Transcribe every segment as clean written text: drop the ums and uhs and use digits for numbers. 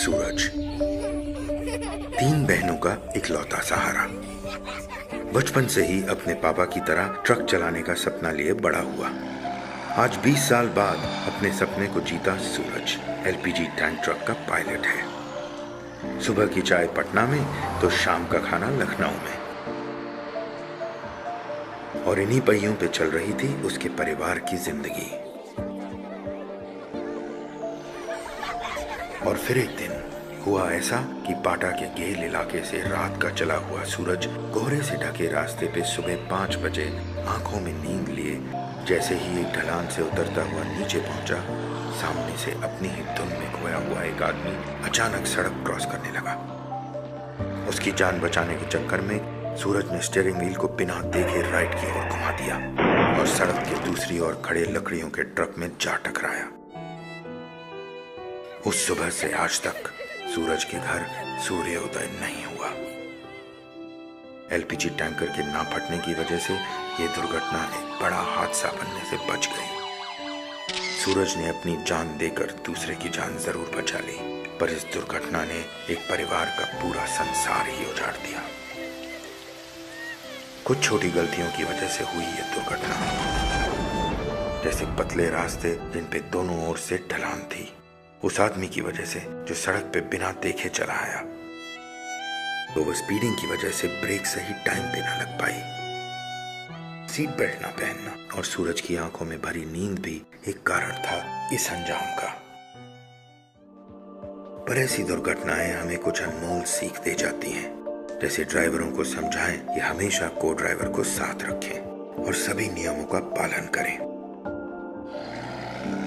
सूरज, तीन बहनों का इकलौता सहारा। बचपन से ही अपने पापा की तरह ट्रक चलाने का सपना लिए बड़ा हुआ। आज 20 साल बाद अपने सपने को जीता सूरज एलपीजी टैंक ट्रक का पायलट है। सुबह की चाय पटना में तो शाम का खाना लखनऊ में, और इन्हीं पहियों पे चल रही थी उसके परिवार की जिंदगी। और फिर एक दिन हुआ ऐसा कि पाटा के गेल इलाके से रात का चला हुआ सूरज कोहरे से ढके रास्ते पे सुबह 5 बजे आंखों में नींद लिए जैसे ही एक ढलान से उतरता हुआ नीचे पहुंचा, सामने से अपनी ही धुन में खोया हुआ एक आदमी अचानक सड़क क्रॉस करने लगा। उसकी जान बचाने के चक्कर में सूरज ने स्टीयरिंग व्हील को बिना देखे राइट की ओर घुमा दिया और सड़क के दूसरी ओर खड़े लकड़ियों के ट्रक में जा टकराया। उस सुबह से आज तक सूरज के घर सूर्योदय नहीं हुआ। एलपीजी टैंकर के ना फटने की वजह से यह दुर्घटना एक बड़ा हादसा बनने से बच गई। सूरज ने अपनी जान देकर दूसरे की जान जरूर बचा ली, पर इस दुर्घटना ने एक परिवार का पूरा संसार ही उजाड़ दिया। कुछ छोटी गलतियों की वजह से हुई यह दुर्घटना, जैसे पतले रास्ते जिन पे दोनों ओर से ढलान थी, उस आदमी की वजह से जो सड़क पे बिना देखे चला आया, ओवर स्पीडिंग की वजह से ब्रेक सही टाइम पे ना लग पाई, सीट बेल्ट ना पहनना, और सूरज की आंखों में भरी नींद भी एक कारण था इस अंजाम का। पर ऐसी दुर्घटनाएं हमें कुछ अनमोल सीख दे जाती हैं, जैसे ड्राइवरों को समझाएं कि हमेशा को ड्राइवर को साथ रखें और सभी नियमों का पालन करें।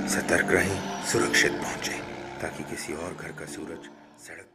सतर्क रहें, सुरक्षित पहुंचें, ताकि किसी और घर का सूरज सड़क